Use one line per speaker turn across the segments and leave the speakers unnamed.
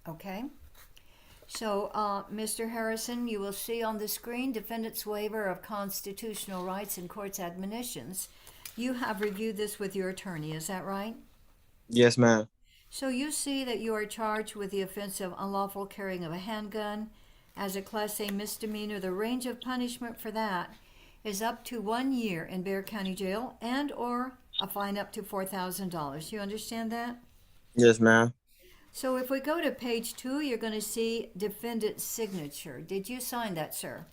Okay? So, Mr. Harrison, you will see on the screen defendant's waiver of constitutional rights and court's admonitions. You have reviewed this with your attorney, is that right?
Yes, ma'am.
So you see that you are charged with the offense of unlawful carrying of a handgun as a Class A misdemeanor. The range of punishment for that is up to 1 year in Bexar County Jail and or a fine up to $4,000. You understand that?
Yes, ma'am.
So if we go to page 2, you're going to see defendant's signature. Did you sign that, sir?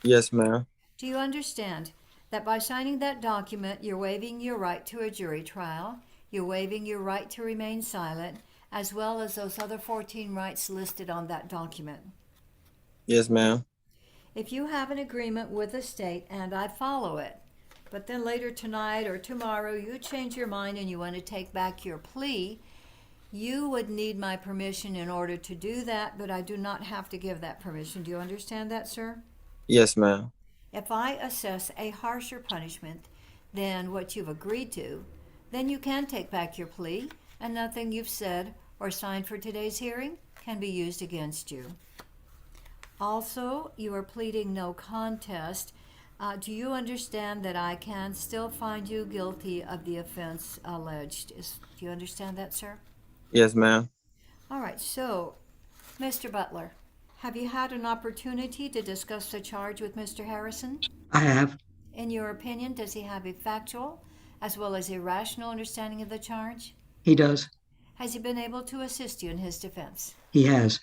Yes, ma'am.
Do you understand that by signing that document, you're waiving your right to a jury trial, you're waiving your right to remain silent, as well as those other 14 rights listed on that document?
Yes, ma'am.
If you have an agreement with the state and I follow it, but then later tonight or tomorrow you change your mind and you want to take back your plea, you would need my permission in order to do that, but I do not have to give that permission. Do you understand that, sir?
Yes, ma'am.
If I assess a harsher punishment than what you've agreed to, then you can take back your plea, and nothing you've said or signed for today's hearing can be used against you. Also, you are pleading no contest. Do you understand that I can still find you guilty of the offense alleged? Do you understand that, sir?
Yes, ma'am.
All right, so, Mr. Butler, have you had an opportunity to discuss the charge with Mr. Harrison?
I have.
In your opinion, does he have a factual as well as a rational understanding of the charge?
He does.
Has he been able to assist you in his defense?
He has.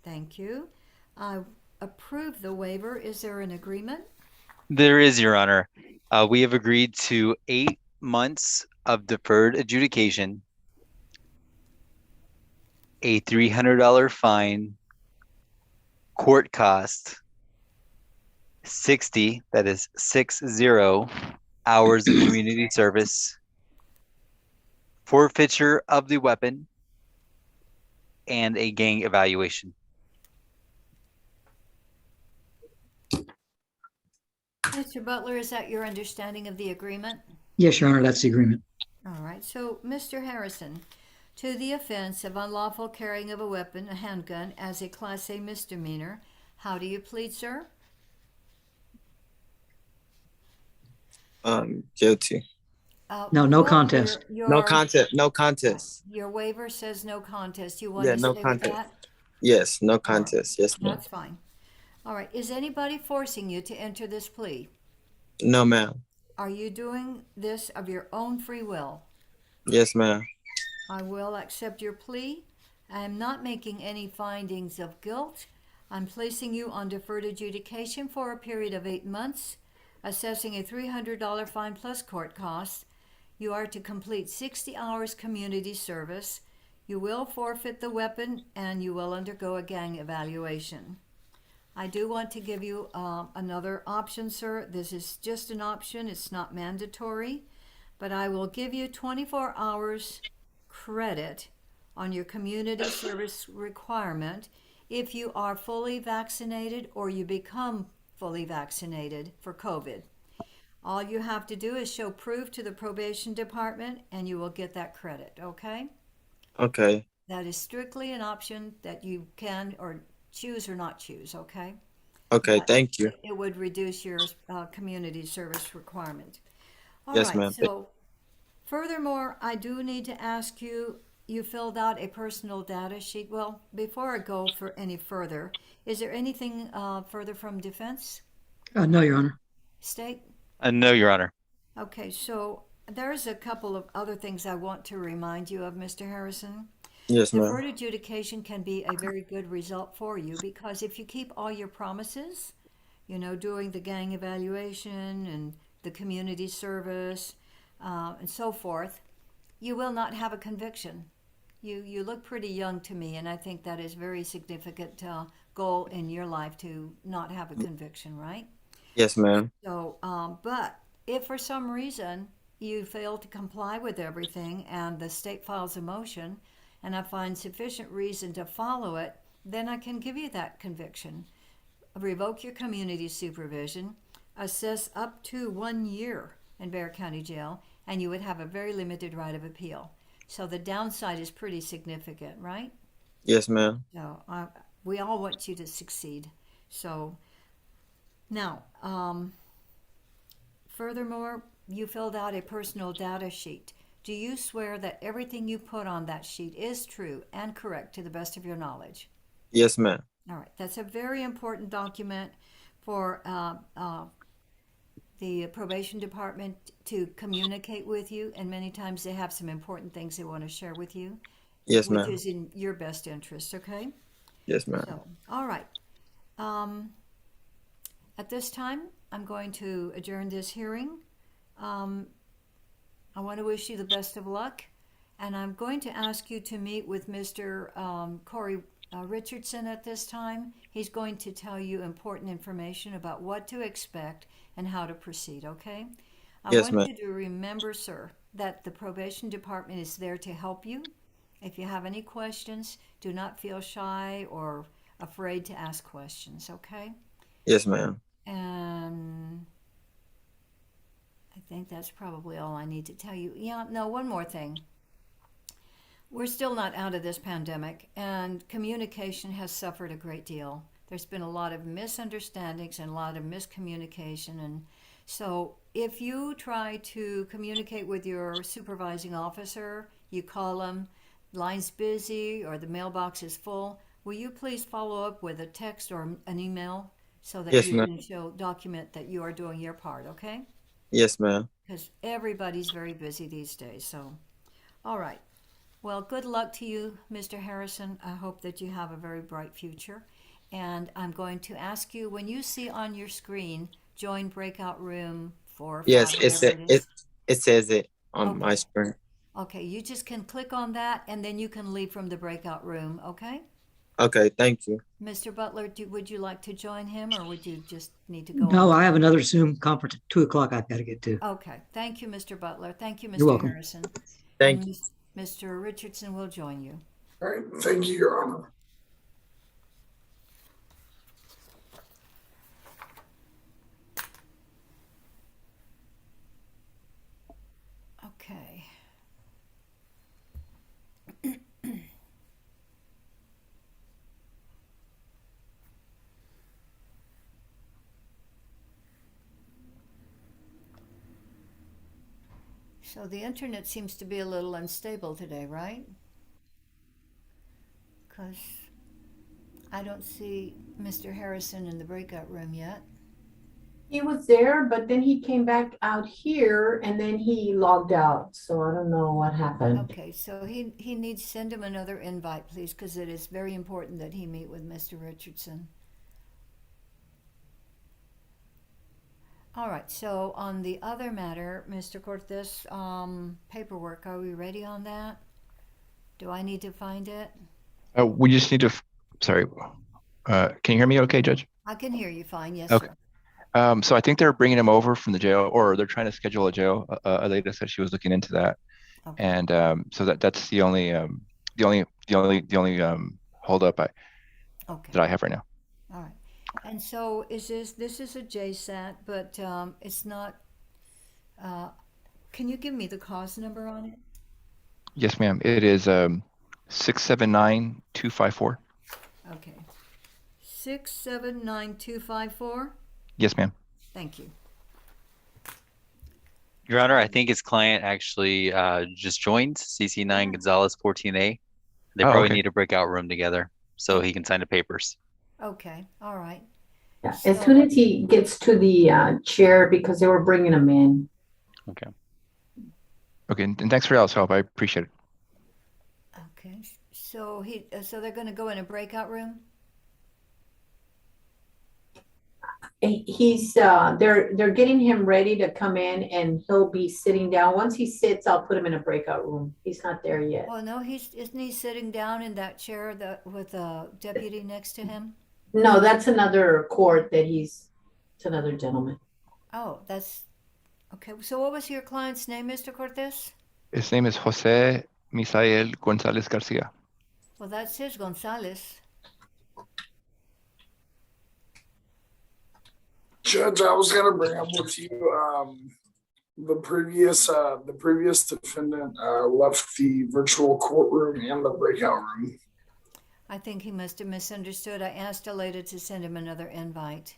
Thank you. I approve the waiver. Is there an agreement?
There is, Your Honor. We have agreed to 8 months of deferred adjudication, a $300 fine, court cost, 60, that is 60 hours of community service, forfeiture of the weapon, and a gang evaluation.
Mr. Butler, is that your understanding of the agreement?
Yes, Your Honor, that's the agreement.
All right. So, Mr. Harrison, to the offense of unlawful carrying of a weapon, a handgun, as a Class A misdemeanor, how do you plead, sir?
Guilty.
No, no
Well,
contest.
No contest. No contest.
your waiver says no contest. You want
Yeah,
to
no
stay with
contest.
that?
Yes, no
All right.
contest. Yes, ma'am.
That's fine. All right. Is anybody forcing you to enter this plea?
No, ma'am.
Are you doing this of your own free will?
Yes, ma'am.
I will accept your plea. I am not making any findings of guilt. I'm placing you on deferred adjudication for a period of 8 months, assessing a $300 fine plus court costs. You are to complete 60 hours community service. You will forfeit the weapon and you will undergo a gang evaluation. I do want to give you another option, sir. This is just an option, it's not mandatory, but I will give you 24 hours credit on your community service requirement if you are fully vaccinated or you become fully vaccinated for COVID. All you have to do is show proof to the probation department and you will get that credit, okay?
Okay.
That is strictly an option that you can or choose or not choose, okay?
Okay.
But
Thank you.
it would reduce your community service requirement. All
Yes,
right,
ma'am.
so furthermore, I do need to ask you, you filled out a personal data sheet. Well, before I go for any further, is there anything further from defense?
No, Your Honor.
State?
No, Your Honor.
Okay, so there's a couple of other things I want to remind you of, Mr. Harrison.
Yes, ma'am.
Deferred adjudication can be a very good result for you because if you keep all your promises, doing the gang evaluation and the community service and so forth, you will not have a conviction. You look pretty young to me, and I think that is very significant goal in your life to not have a conviction, right?
Yes, ma'am.
So, but if for some reason you fail to comply with everything and the state files a motion and I find sufficient reason to follow it, then I can give you that conviction, revoke your community supervision, assess up to 1 year in Bexar County Jail, and you would have a very limited right of appeal. So the downside is pretty significant, right?
Yes, ma'am.
So we all want you to succeed. So now, furthermore, you filled out a personal data sheet. Do you swear that everything you put on that sheet is true and correct to the best of your knowledge?
Yes, ma'am.
All right, that's a very important document for the probation department to communicate with you, and many times they have some important things they want to share with you,
Yes,
which
ma'am.
is in your best interest, okay?
Yes, ma'am.
So, all right. Um, at this time, I'm going to adjourn this hearing. Um, I want to wish you the best of luck, and I'm going to ask you to meet with Mr. Corey Richardson at this time. He's going to tell you important information about what to expect and how to proceed, okay? I
Yes,
want
ma'am.
you to remember, sir, that the probation department is there to help you. If you have any questions, do not feel shy or afraid to ask questions, okay?
Yes, ma'am.
And I think that's probably all I need to tell you. Yeah, no, one more thing. We're still not out of this pandemic, and communication has suffered a great deal. There's been a lot of misunderstandings and a lot of miscommunication. And so, if you try to communicate with your supervising officer, you call them, line's busy or the mailbox is full, will you please follow up with a text or an email so that
Yes,
you
ma'am.
can document that you are doing your part, okay?
Yes, ma'am.
Because everybody's very busy these days. So, all right. Well, good luck to you, Mr. Harrison. I hope that you have a very bright future. And I'm going to ask you, when you see on your screen, join breakout room 4 or 5,
Yes,
whatever it is.
it says it on my
Okay.
screen.
Okay. You just can click on that and then you can leave from the breakout room. Okay.
Okay, thank you.
Mr. Butler, would you like to join him or would you just need to go
No,
on?
I have another Zoom conference at 2 o'clock I've got to get to.
Okay. Thank you, Mr. Butler. Thank you,
You're
Mr.
welcome.
Harrison.
Thank
And
you.
Mr. Richardson will join you.
All right, thank you, Your Honor.
Okay. So the internet seems to be a little unstable today, right? Because I don't see Mr. Harrison in the breakout room yet.
He was there, but then he came back out here and then he logged out. So I don't know what happened.
Okay, so he needs send him another invite, please, because it is very important that he meet with Mr. Richardson. All right, so on the other matter, Mr. Cortez, paperwork, are we ready on that? Do I need to find it?
We just need to, sorry, can you hear me okay, Judge?
I can hear you fine, yes,
Okay.
sir.
So I think they're bringing him over from the jail, or they're trying to schedule a jail. A lady said she was looking into that,
Okay.
and so that's the only holdup
Okay.
that I have right now.
All right. And so this is a JSAT, but it's not, can you give me the cause number on it?
Yes, ma'am. It is 679254.
Okay. 679254.
Yes, ma'am.
Thank you.
Your Honor, I think his client actually just joined CC9 Gonzalez 14A. They probably
Okay.
need a breakout room together so he can sign the papers.
Okay. All right.
Yeah,
So-
as soon as he gets to the chair, because they were bringing him in.
Okay.
Okay, and thanks for y'all's help. I appreciate it.
Okay. So so they're going to go in a breakout room?
He's they're getting him ready to come in and he'll be sitting down. Once he sits, I'll put him in a breakout room. He's not there yet.
Well, no, isn't he sitting down in that chair with a deputy next to him?
No, that's another court it's another gentleman.
Oh, that's okay. So what was your client's name, Mr. Cortez?
His name is Jose Misael Gonzalez Garcia.
Well, that says Gonzalez.
Judge, I was gonna bring up with you, the previous defendant left the virtual courtroom and the breakout room.
I think he must have misunderstood. I asked Aleda to send him another invite.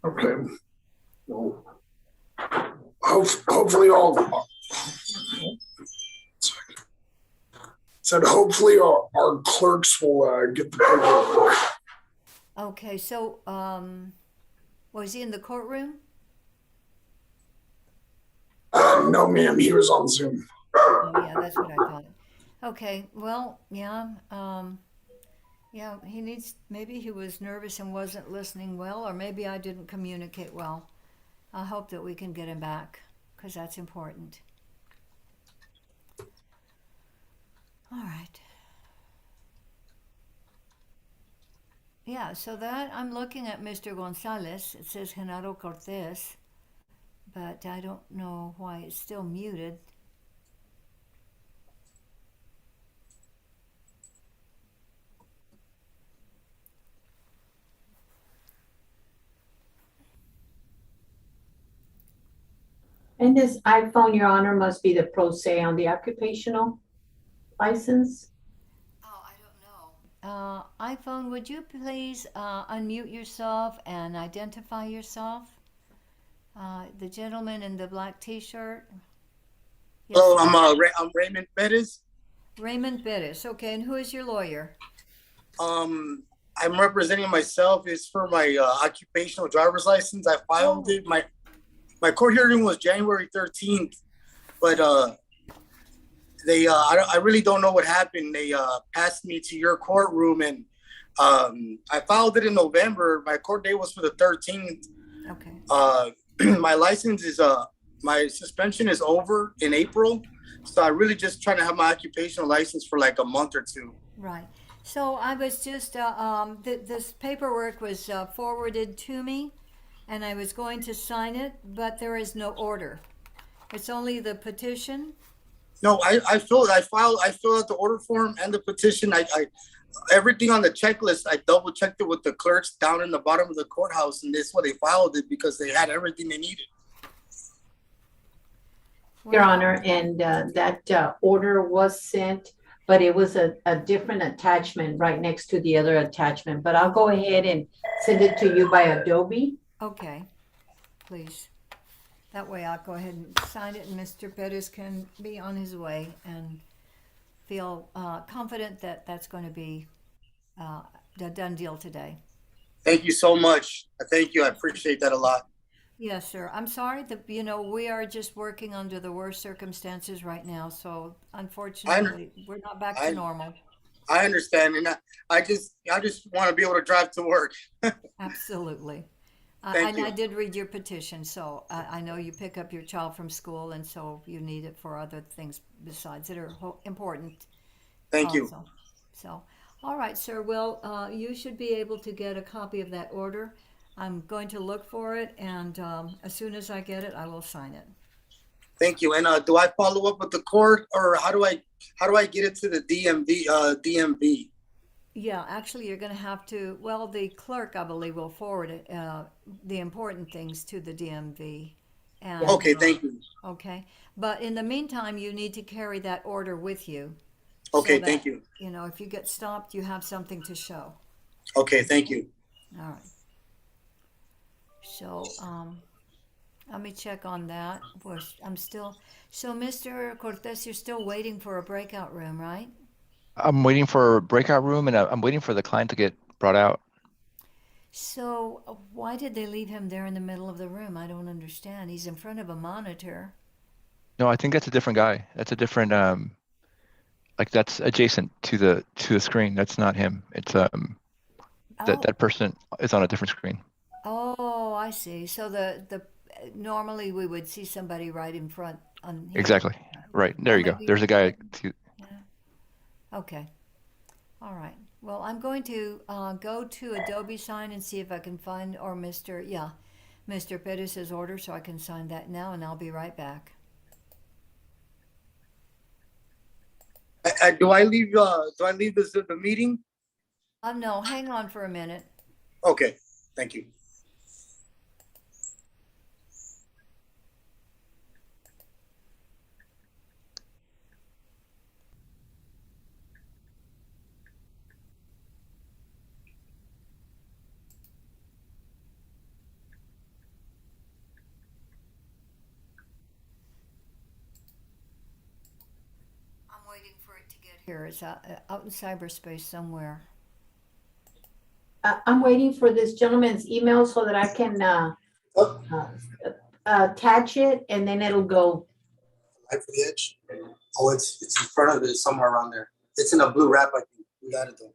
Okay. Well, hopefully all. Said hopefully our clerks will get the paperwork.
Okay, so was he in the courtroom?
No, ma'am, he was on Zoom.
Oh, yeah, that's what I thought. Okay, well, yeah, yeah, he needs, maybe he was nervous and wasn't listening well, or maybe I didn't communicate well. I hope that we can get him back, because that's important. All right. Yeah, so that, I'm looking at Mr. Gonzalez. It says Genaro Cortez, but I don't know why it's still muted.
And this iPhone, Your Honor, must be the pro se on the occupational license.
Oh, I don't know. iPhone, would you please unmute yourself and identify yourself? The gentleman in the black T-shirt. Yes,
Hello,
sir.
I'm Raymond Perez.
Raymond Bettis. Okay, and who is your lawyer?
I'm representing myself. It's for my occupational driver's license. I filed it. My court hearing was January 13th, but I really don't know what happened. They passed me to your courtroom, and I filed it in November. My court date was for the 13th.
Okay.
My license is my suspension is over in April, so I really just trying to have my occupational license for like a month or two.
Right. So I was just, this paperwork was forwarded to me, and I was going to sign it, but there is no order. It's only the petition.
No, I filled out the order form and the petition. I everything on the checklist, I double checked it with the clerks down in the bottom of the courthouse, and that's why they filed it, because they had everything they needed.
Your Honor, and that order was sent, but it was a different attachment right next to the other attachment. But I'll go ahead and send it to you by Adobe.
Okay, please. That way I'll go ahead and sign it, and Mr. Bettis can be on his way and feel confident that that's going to be a done deal today.
Thank you so much. Thank you. I appreciate that a lot.
Yes, sir. I'm sorry that, we are just working under the worst circumstances right now. So unfortunately, we're not back to normal.
I understand, and I just want to be able to drive to work.
Absolutely.
Thank you.
I did read your petition, so I know you pick up your child from school, and so you need it for other things besides that are important.
Thank you.
So, all right, sir. Well, you should be able to get a copy of that order. I'm going to look for it, and as soon as I get it, I will sign it.
Thank you. And do I follow up with the court, or how do I get it to the DMV?
Yeah, actually, you're going to have to. Well, the clerk, I believe, will forward it, the important things to the DMV. And,
Okay, thank you.
Okay, but in the meantime, you need to carry that order with you.
Okay,
so that,
thank you.
If you get stopped, you have something to show.
Okay, thank you.
All right. So, let me check on that. So Mr. Cortez, you're still waiting for a breakout room, right?
I'm waiting for a breakout room, and I'm waiting for the client to get brought out.
So why did they leave him there in the middle of the room? I don't understand. He's in front of a monitor.
No, I think that's a different guy. That's a different like that's adjacent to the screen. That's not him. It's that person is on a different screen.
Oh, I see. So the normally we would see somebody right in front on here.
Exactly. Right. There you go. There's a guy.
Yeah. Okay. All right. Well, I'm going to go to Adobe Sign and see if I can find, or Mr. Pettis' order, so I can sign that now, and I'll be right back.
Do I leave the meeting?
No, hang on for a minute.
Okay, thank you.
waiting for it to get here. It's out in cyberspace somewhere.
I'm waiting for this gentleman's email so that I can attach it, and then it'll go.
Right for the edge. Oh, it's in front of it, somewhere around there. It's in a blue wrap, I think. We got it though.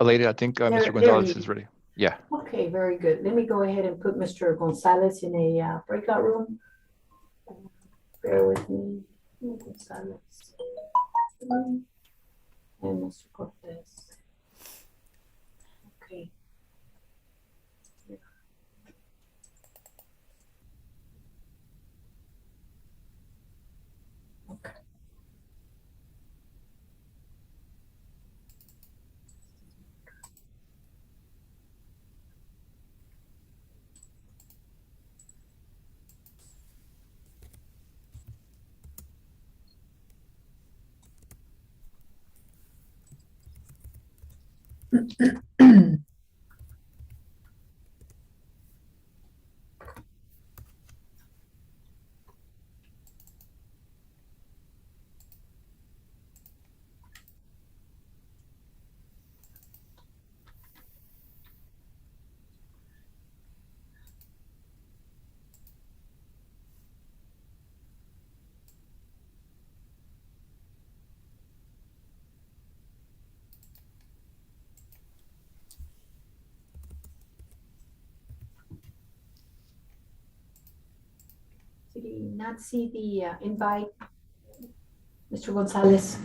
Lady, I think
There-
Mr.
there
Gonzalez
he-
is ready. Yeah.
Okay, very good. Let me go ahead and put Mr. Gonzalez in a breakout room. Bear with me. Gonzalez. And Mr. Cortez. Okay. Okay. Did he not see the invite? Mr. Gonzalez?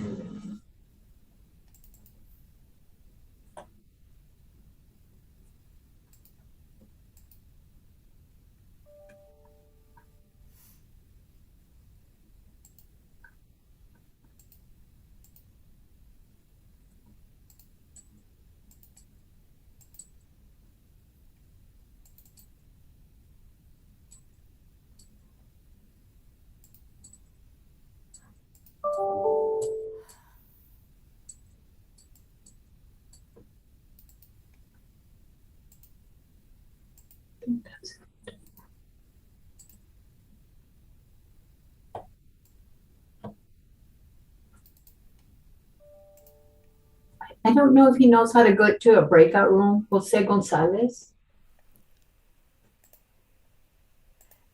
I don't know if he knows how to go to a breakout room. Jose Gonzalez?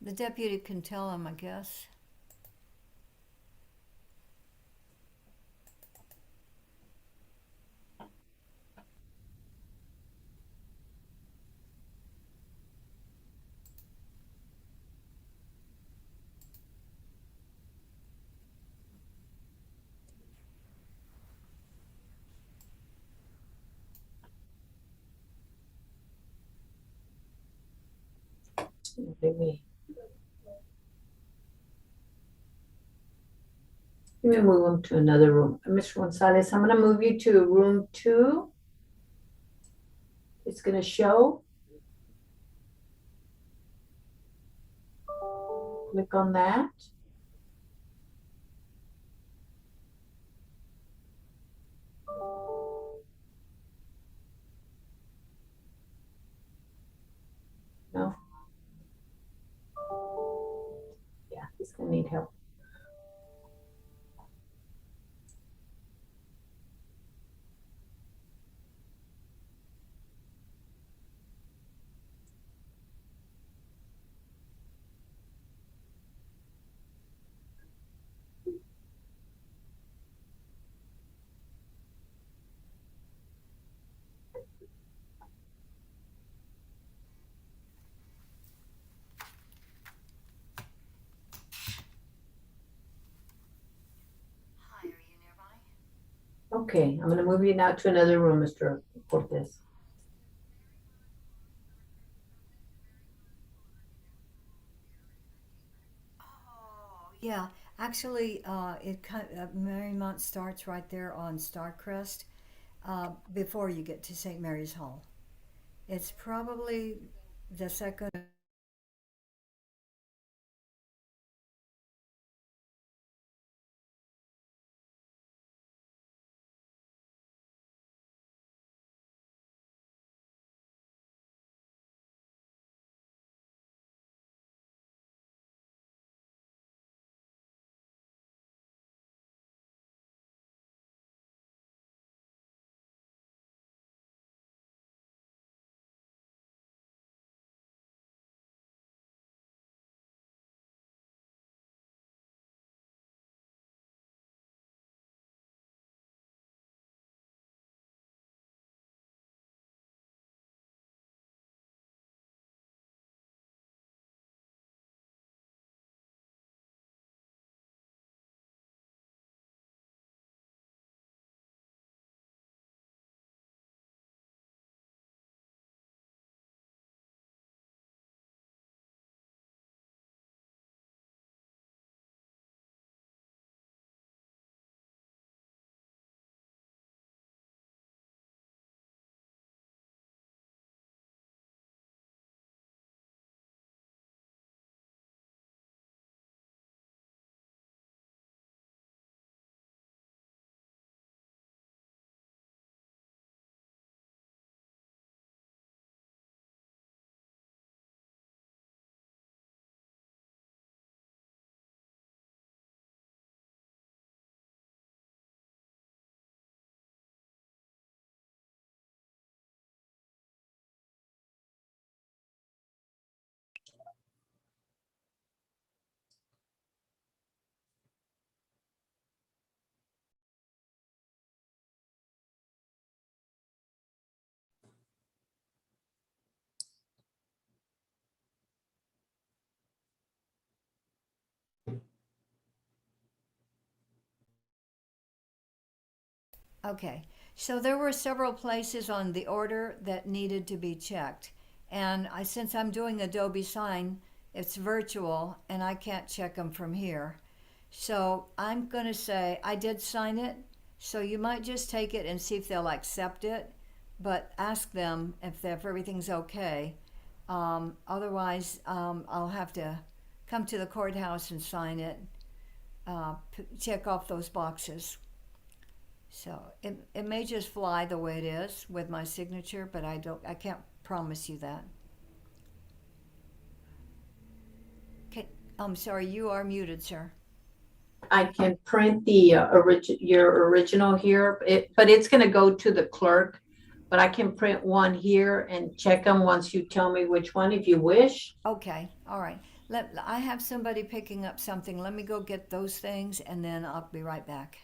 The deputy can tell him, I guess.
Let me move him to another room. Mr. Gonzalez, I'm gonna move you to room 2. It's gonna show. Click on that. No? Yeah, he's gonna need help.
Hi, are you nearby?
Okay, I'm gonna move you now to another room, Mr. Cortez.
Oh, yeah. Actually, Marymount starts right there on Starcrest, before you get to St. Mary's Hall. It's probably the second Okay, so there were several places on the order that needed to be checked. And since I'm doing Adobe Sign, it's virtual and I can't check them from here. So I'm going to say I did sign it. So you might just take it and see if they'll accept it, but ask them if everything's okay. Otherwise, I'll have to come to the courthouse and sign it, check off those boxes. So it may just fly the way it is with my signature, but I can't promise you that. Okay, I'm sorry, you are muted, sir.
I can print the your original here, but it's gonna go to the clerk. But I can print one here and check them once you tell me which one, if you wish.
Okay, all right. I have somebody picking up something. Let me go get those things and then I'll be right back.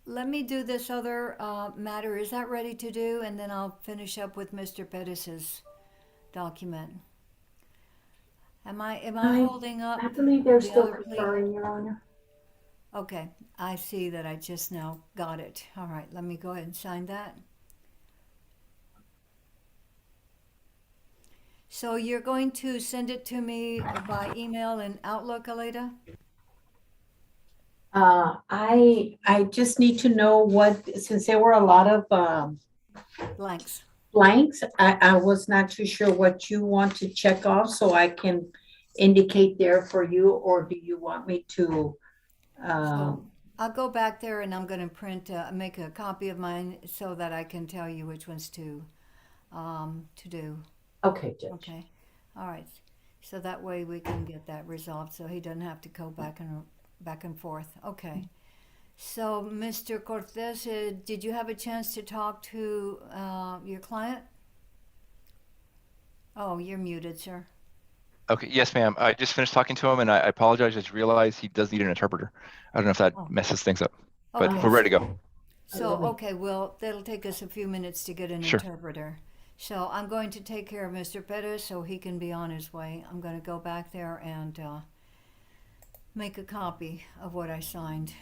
Let me do this other matter. Is that ready to do? And then I'll finish up with Mr. Pettis's document. Am I holding up
I believe they're
the
still
other plea?
conferring, Your Honor.
Okay, I see that I just now got it. All right, let me go ahead and sign that. So you're going to send it to me by email and Outlook, Aleda?
I just need to know what, since there were a lot of
Blanks.
blanks, I was not too sure what you want to check off so I can indicate there for you, or do you want me to?
So I'll go back there and I'm gonna make a copy of mine so that I can tell you which ones to do.
Okay, Judge.
Okay, all right. So that way we can get that resolved, so he doesn't have to go back and forth. Okay. So, Mr. Cortez, did you have a chance to talk to your client? Oh, you're muted, sir.
Okay, yes, ma'am. I just finished talking to him and I apologize. I just realized he does need an interpreter. I don't know if that
Oh.
messes things up, but
Okay,
we're ready to go.
So, okay, well, that'll take us a few minutes to get an
Sure.
interpreter. So I'm going to take care of Mr. Pettis so he can be on his way. I'm going to go back there and make a copy of what I signed.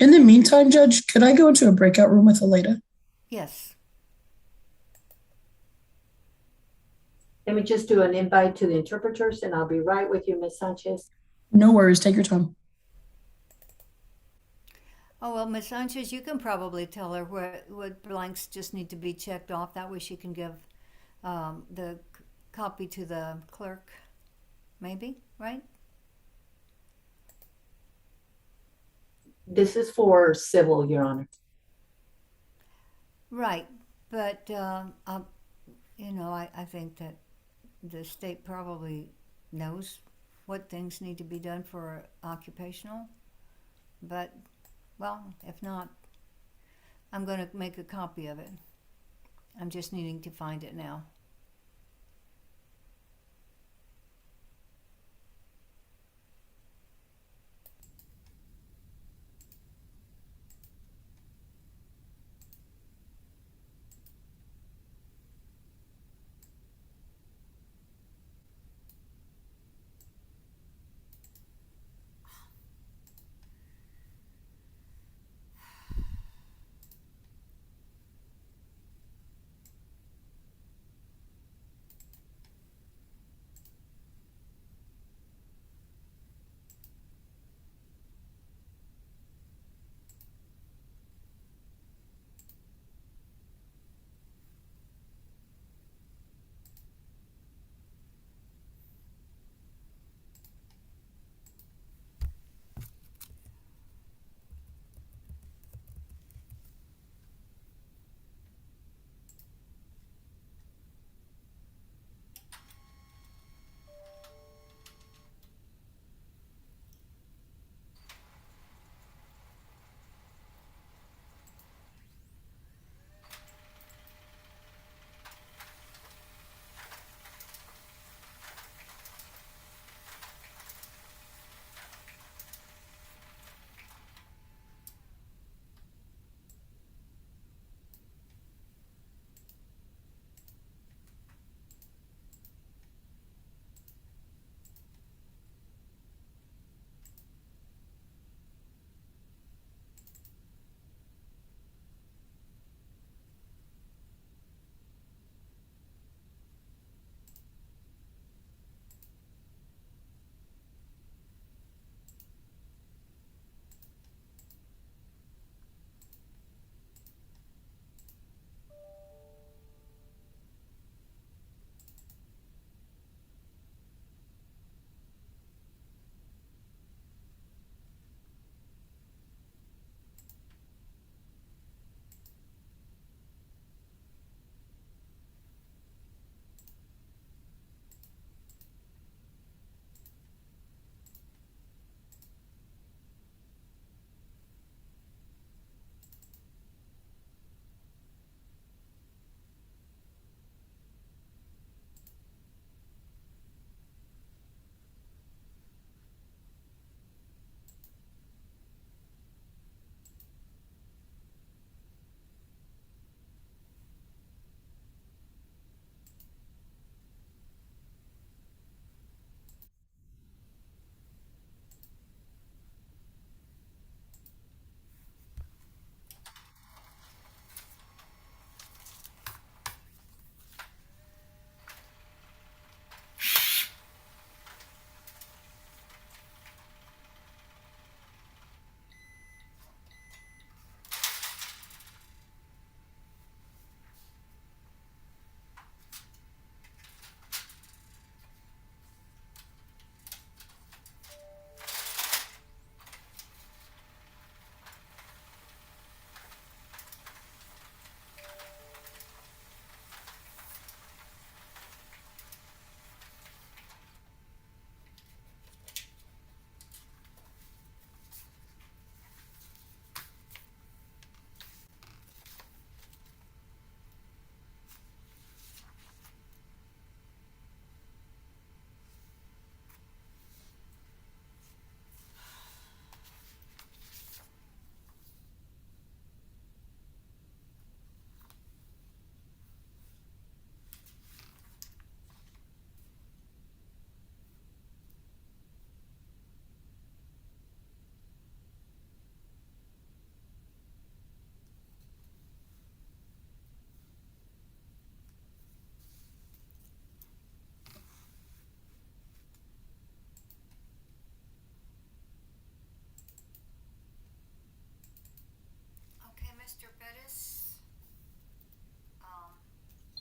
In the meantime, Judge, could I go into a breakout room with Aleda?
Yes.
Let me just do an invite to the interpreters and I'll be right with you, Ms. Sanchez.
No worries. Take your time.
Oh, well, Ms. Sanchez, you can probably tell her what blanks just need to be checked off. That way she can give the copy to the clerk. Maybe, right?
This is for civil, Your Honor.
Right. But, you know, I think that the state probably knows what things need to be done for occupational. But, well, if not, I'm going to make a copy of it. I'm just needing to find it now.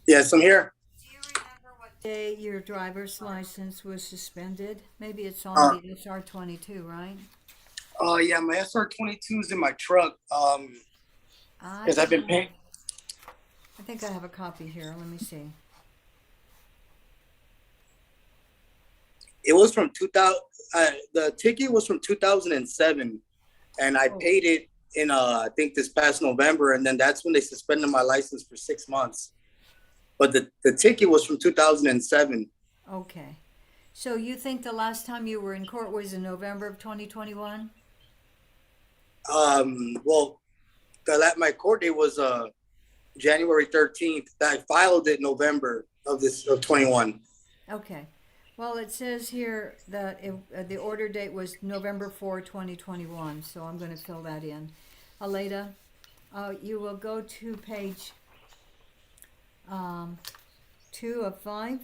Yes, I'm here.
Do you remember what day your driver's license was suspended? Maybe it's on
Uh,
the SR 22, right?
Yeah, my SR22 is in my truck.
I
Because I've been paying.
I think I have a copy here. Let me see.
It was from 2000. The ticket was from 2007, and I
Oh.
paid it in I think this past November, and then that's when they suspended my license for 6 months. But the ticket was from 2007.
Okay. So you think the last time you were in court was in November of 2021?
Well, my court date was January 13th. I filed it November of 21.
Okay. Well, it says here that the order date was November 4, 2021, so I'm going to fill that in. Aleda, you will go to page 2 of 5.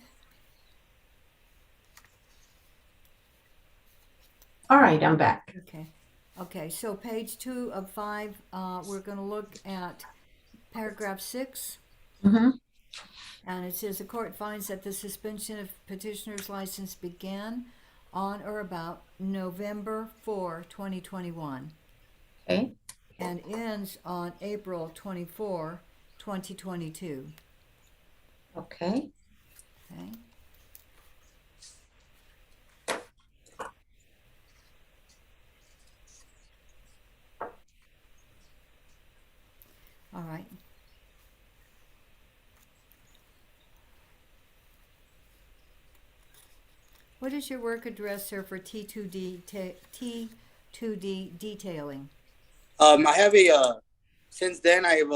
All right, I'm back.
Okay. Okay, so page 2 of 5, we're going to look at paragraph 6.
Mm-hmm.
And it says the court finds that the suspension of petitioner's license began on or about November 4, 2021,
Okay.
and ends on April 24, 2022.
Okay.
Okay. All right. What is your work address, sir, for T2D detailing?
I have a since then I've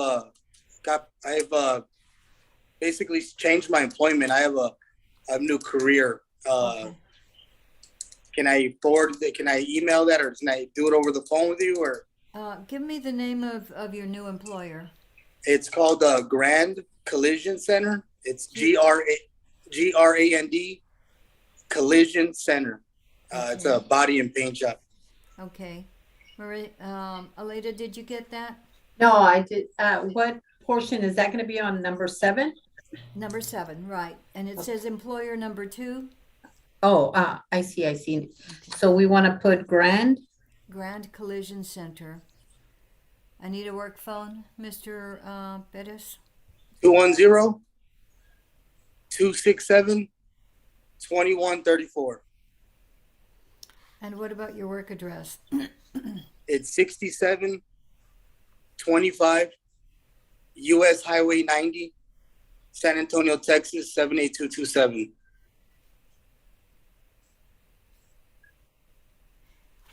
basically changed my employment. I have a new career.
Okay.
Can I can I email that, or can I do it over the phone with you, or?
Give me the name of your new employer.
It's called Grand Collision Center. It's GRAND Collision Center. It's a body and paint shop.
Okay. Marie, Aleda, did you get that?
No, I did. What portion is that going to be on number 7?
Number 7, right. And it says employer number 2,
Oh, I see. I see. So we want to put Grand.
Grand Collision Center. I need a work phone, Mr. Bettis.
210-267-2134.
And what about your work address?
It's 6725 US Highway 90, San Antonio, Texas 78227.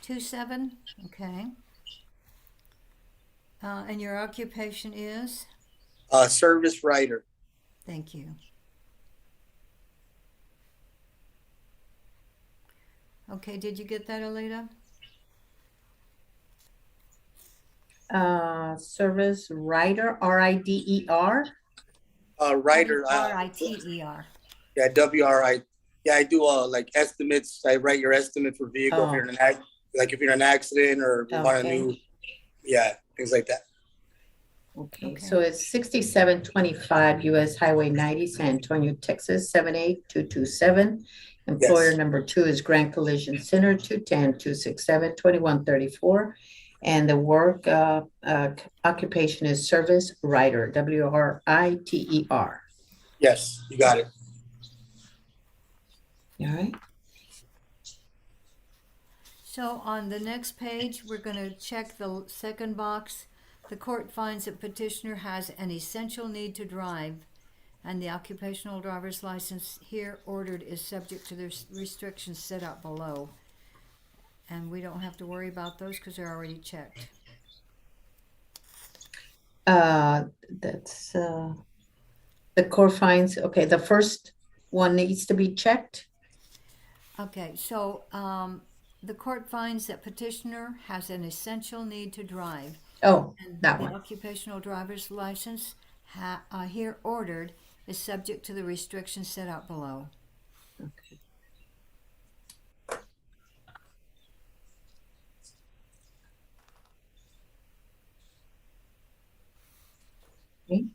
27, okay. And your occupation is?
Service writer.
Thank you. Okay, did you get that, Aleda?
Service Writer, RIDER.
Writer.
RITER.
Yeah, WRI. Yeah, I do like estimates. I write your estimate for vehicle if you're in an if you're in an accident or you want a new, things like that.
Okay, so it's 6725 US Highway 90, San Antonio, Texas 78227. Employer
Yes.
number 2 is Grand Collision Center, 210-267-2134. And the work occupation is service writer, WRITER.
Yes, you got it.
All right.
So on the next page, we're going to check the second box. The court finds that petitioner has an essential need to drive, and the occupational driver's license here ordered is subject to the restrictions set out below. And we don't have to worry about those because they're already checked.
That's the court finds, okay, the first one needs to be checked.
Okay, so the court finds that petitioner has an essential need to drive.
Oh,
And
that
the
one.
occupational driver's license here ordered is subject to the restrictions set out below.
Okay. Okay.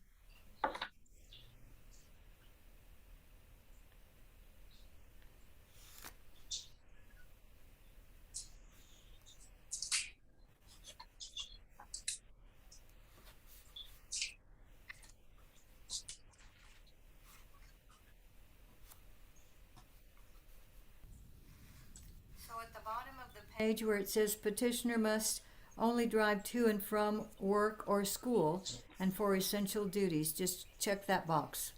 page where it says petitioner must only drive to and from work or school and for essential duties. Just check that box.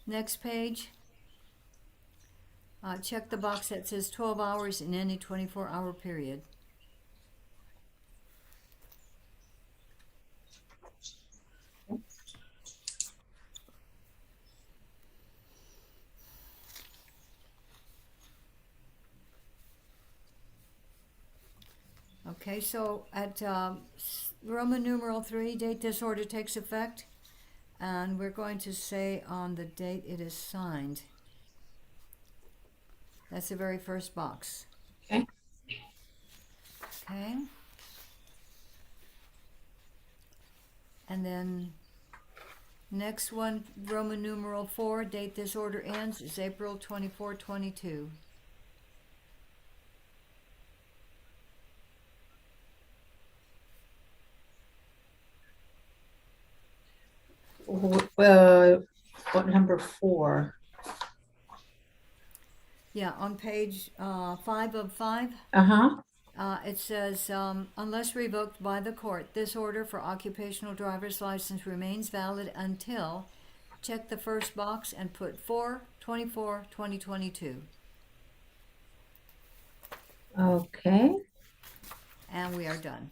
Next page. Check the box that says 12 hours in any 24-hour period. Okay, so at Roman numeral 3, date this order takes effect, and we're going to say on the date it is signed. That's the very first box.
Okay.
Okay. And then next one, Roman numeral 4, date this order ends is April 24, 22.
What number 4?
Yeah, on page 5 of 5.
Uh-huh.
It says, unless revoked by the court, this order for occupational driver's license remains valid until, check the first box and put 4/24/2022.
Okay.
And we are done.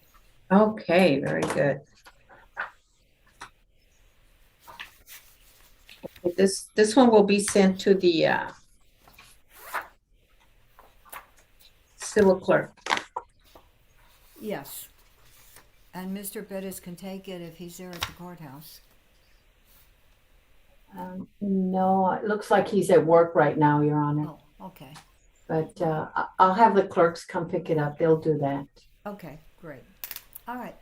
Okay, very good. This one will be sent to the civil clerk.
Yes. And Mr. Bettis can take it if he's there at the courthouse.
No, it looks like he's at work right now, Your Honor.
Oh, okay.
But I'll have the clerks come pick it up. They'll do that.
Okay, great. All right.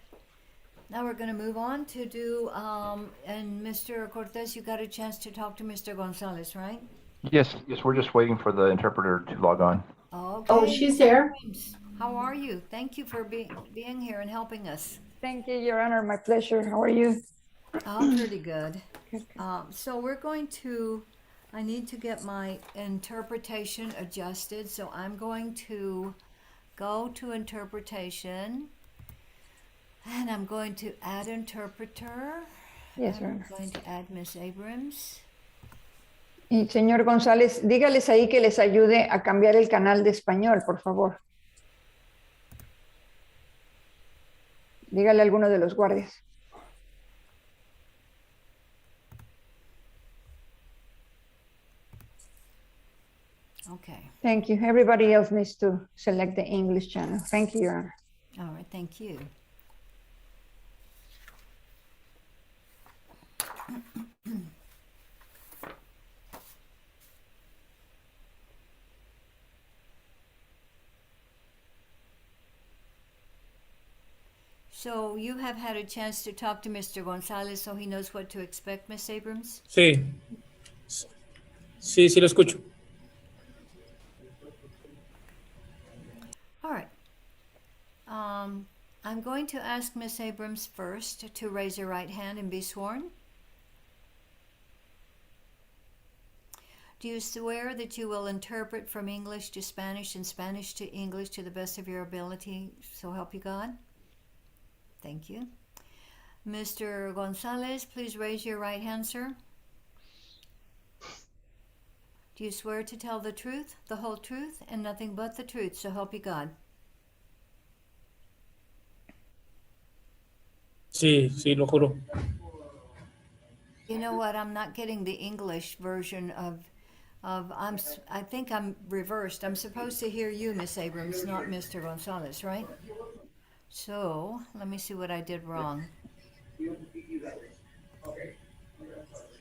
Now we're going to move on to do, and Mr. Cortez, you got a chance to talk to Mr. Gonzalez, right?
Yes, we're just waiting for the interpreter to log on.
Okay.
Oh, she's there.
How are you? Thank you for being here and helping us.
Thank you, Your Honor. My pleasure. How are you?
I'm pretty good. So we're going to, I need to get my interpretation adjusted. So I'm going to go to interpretation and I'm going to add interpreter.
Yes, Your
I'm
Honor.
going to add Miss Abrams.
Y señor González, dígales ahí que les ayude a cambiar el canal de español, por favor. Dígale a alguno de los guardias.
Okay.
Thank you. Everybody else needs to select the English channel. Thank you, Your Honor.
All right. Thank you. So you have had a chance to talk to Mr. Gonzalez, so he knows what to expect, Miss Abrams?
Sí, sí lo escucho.
All right. I'm going to ask Miss Abrams first to raise her right hand and be sworn. Do you swear that you will interpret from English to Spanish and Spanish to English to the best of your ability, so help you God? Thank you. Mr. Gonzalez, please raise your right hand, sir. Do you swear to tell the truth, the whole truth, and nothing but the truth, so help you God?
Sí, sí, lo juro.
You know what? I'm not getting the English version of I think I'm reversed. I'm supposed to hear you, Miss Abrams, not Mr. Gonzalez, right? So let me see what I did wrong.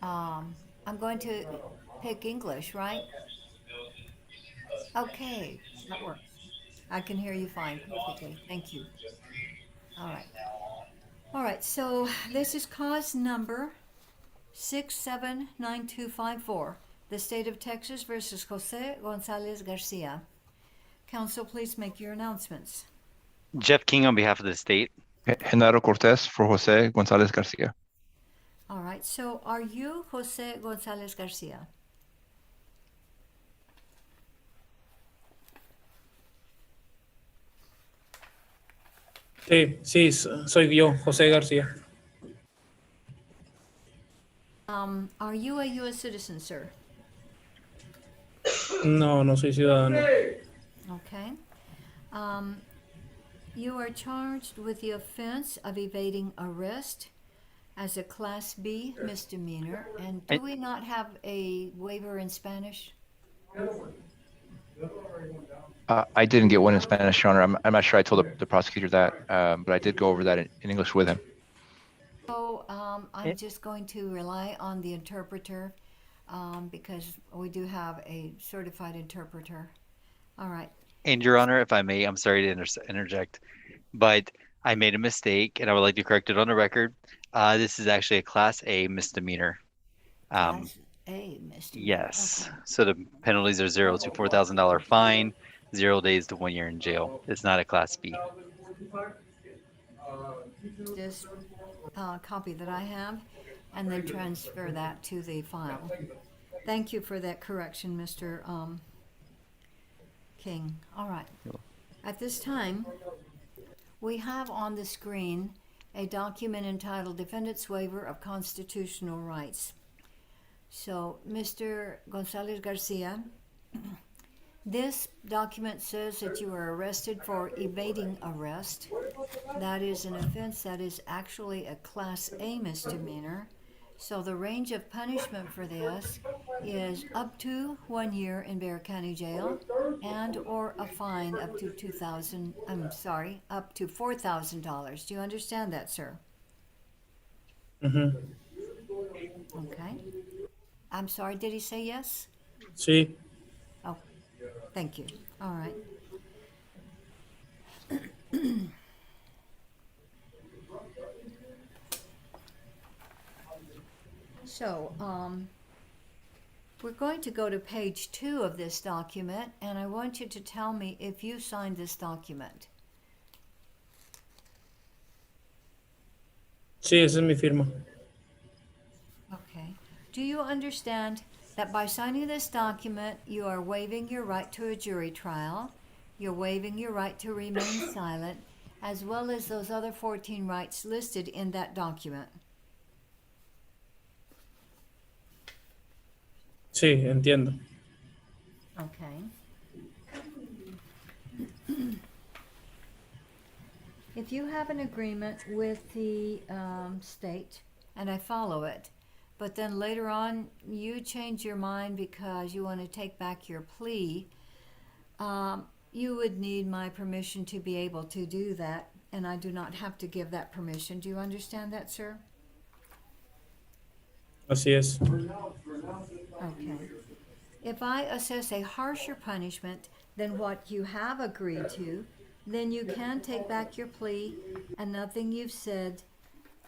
I'm going to pick English, right? Okay, that works. I can hear you fine, perfectly. Thank you. All right. All right, so this is cause number 679254, the state of Texas versus Jose Gonzalez Garcia. Counsel, please make your announcements.
Jeff King on behalf of the state.
Genaro Cortez for Jose Gonzalez Garcia.
All right, so are you Jose Gonzalez Garcia?
Sí, sí, soy yo, José García.
Are you a U.S. citizen, sir?
No, no soy ciudadano.
Okay. You are charged with the offense of evading arrest as a Class B misdemeanor. And do we not have a waiver in Spanish?
I didn't get one in Spanish, Your Honor. I'm not sure I told the prosecutor that, but I did go over that in English with him.
So I'm just going to rely on the interpreter because we do have a certified interpreter. All right.
And Your Honor, if I may, I'm sorry to interject, but I made a mistake and I would like to correct it on the record. This is actually a Class A misdemeanor.
Class A misdemeanor.
Yes.
Okay.
So the penalties are $0 to $4,000 fine, 0 days to 1 year in jail. It's not a Class B.
This copy that I have, and then transfer that to the file. Thank you for that correction, Mr. King. All right. At this time, we have on the screen a document entitled Defendant's Waiver of Constitutional Rights. So, Mr. Gonzalez Garcia, this document says that you were arrested for evading arrest. That is an offense that is actually a Class A misdemeanor. So the range of punishment for this is up to 1 year in Bexar County Jail and or a fine up to $4,000. Do you understand that, sir?
Ujú.
Okay. I'm sorry, did he say yes?
Sí.
Oh, thank you. All right. So, we're going to go to page 2 of this document, and I want you to tell me if you signed this document.
Sí, esa es mi firma.
Okay. Do you understand that by signing this document, you are waiving your right to a jury trial, you're waiving your right to remain silent, as well as those other 14 rights listed in that document?
Sí, entiendo.
Okay. If you have an agreement with the state, and I follow it, but then later on you change your mind because you want to take back your plea, you would need my permission to be able to do that, and I do not have to give that permission. Do you understand that, sir?
Así es.
Okay. If I assess a harsher punishment than what you have agreed to, then you can take back your plea, and nothing you've said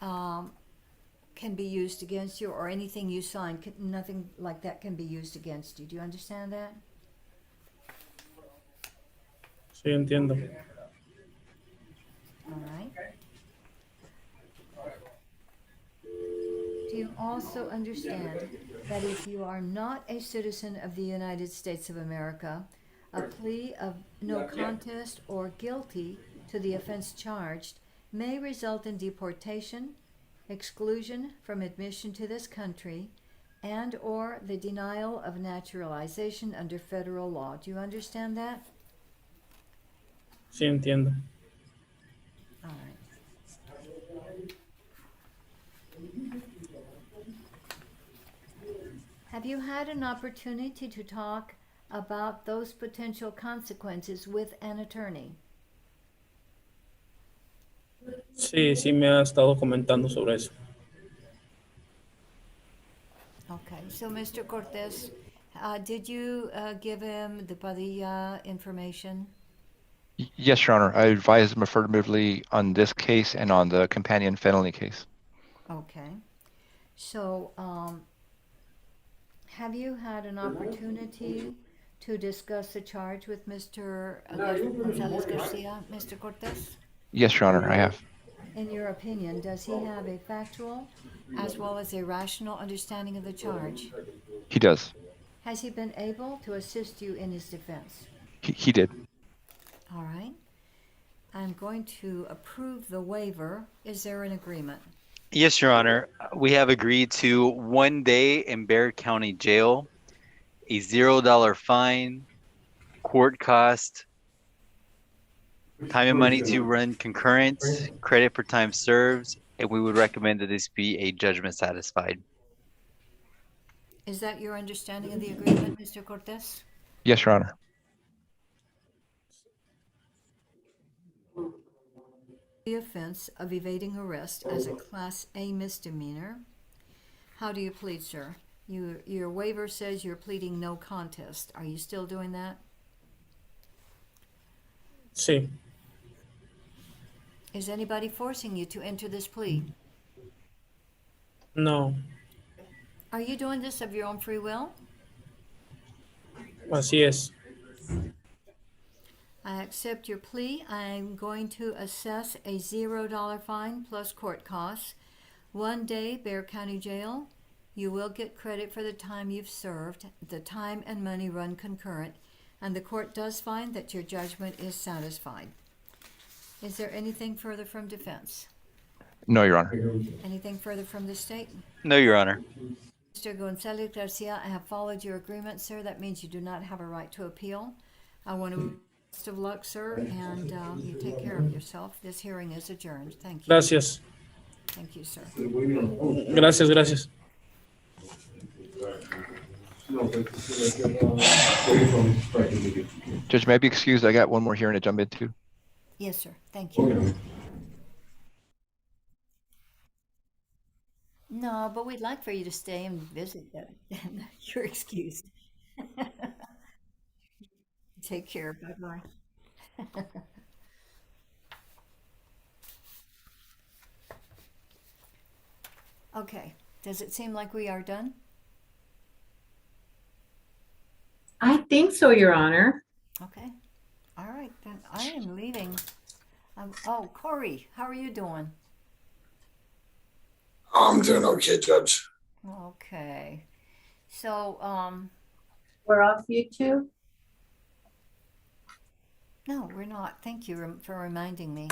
can be used against you, or anything you signed, nothing like that can be used against you. Do you understand that?
Sí, entiendo.
All right. Do you also understand that if you are not a citizen of the United States of America, a plea of no contest or guilty to the offense charged may result in deportation, exclusion from admission to this country, and or the denial of naturalization under federal law? Do you understand that?
Sí, entiendo.
All right. Have you had an opportunity to talk about those potential consequences with an attorney?
Sí, sí me ha estado comentando sobre eso.
Okay, so Mr. Cortez, did you give him the Padilla information?
Yes, Your Honor. I advised him affirmatively on this case and on the companion felony case.
Okay. So, have you had an opportunity to discuss the charge with Mr. Gonzalez Garcia, Mr. Cortez?
Yes, Your Honor, I have.
in your opinion, does he have a factual as well as a rational understanding of the charge?
He does.
Has he been able to assist you in his defense?
He did.
All right. I'm going to approve the waiver. Is there an agreement?
Yes, Your Honor. We have agreed to 1 day in Bexar County Jail, a $0 fine, court cost, time and money to run concurrent, credit for time served, and we would recommend that this be a judgment satisfied.
Is that your understanding of the agreement, Mr. Cortez?
Yes, Your Honor.
The offense of evading arrest as a Class A misdemeanor. How do you plead, sir? Your waiver says you're pleading no contest. Are you still doing that?
Sí.
Is anybody forcing you to enter this plea?
No.
Are you doing this of your own free will?
Así es.
I accept your plea. I'm going to assess a $0 fine plus court costs. 1 day, Bexar County Jail. You will get credit for the time you've served. The time and money run concurrent, and the court does find that your judgment is satisfied. Is there anything further from defense?
No, Your Honor.
Anything further from the state?
No, Your Honor.
Mr. Gonzalez Garcia, I have followed your agreement, sir. That means you do not have a right to appeal. I want to best of luck, sir, and you take care of yourself. This hearing is adjourned. Thank you.
Gracias.
Thank you, sir.
Gracias.
Judge, may I be excused? I got one more hearing to jump into.
Yes, sir. Thank you. No, but we'd like for you to stay and visit. You're excused. Take care. Bye-bye. Okay. Does it seem like we are done?
I think so, Your Honor.
Okay. All right, then I am leaving. Oh, Corey, how are you doing?
I'm doing okay, Judge.
Okay. So,
We're off YouTube.
no, we're not. Thank you for reminding me.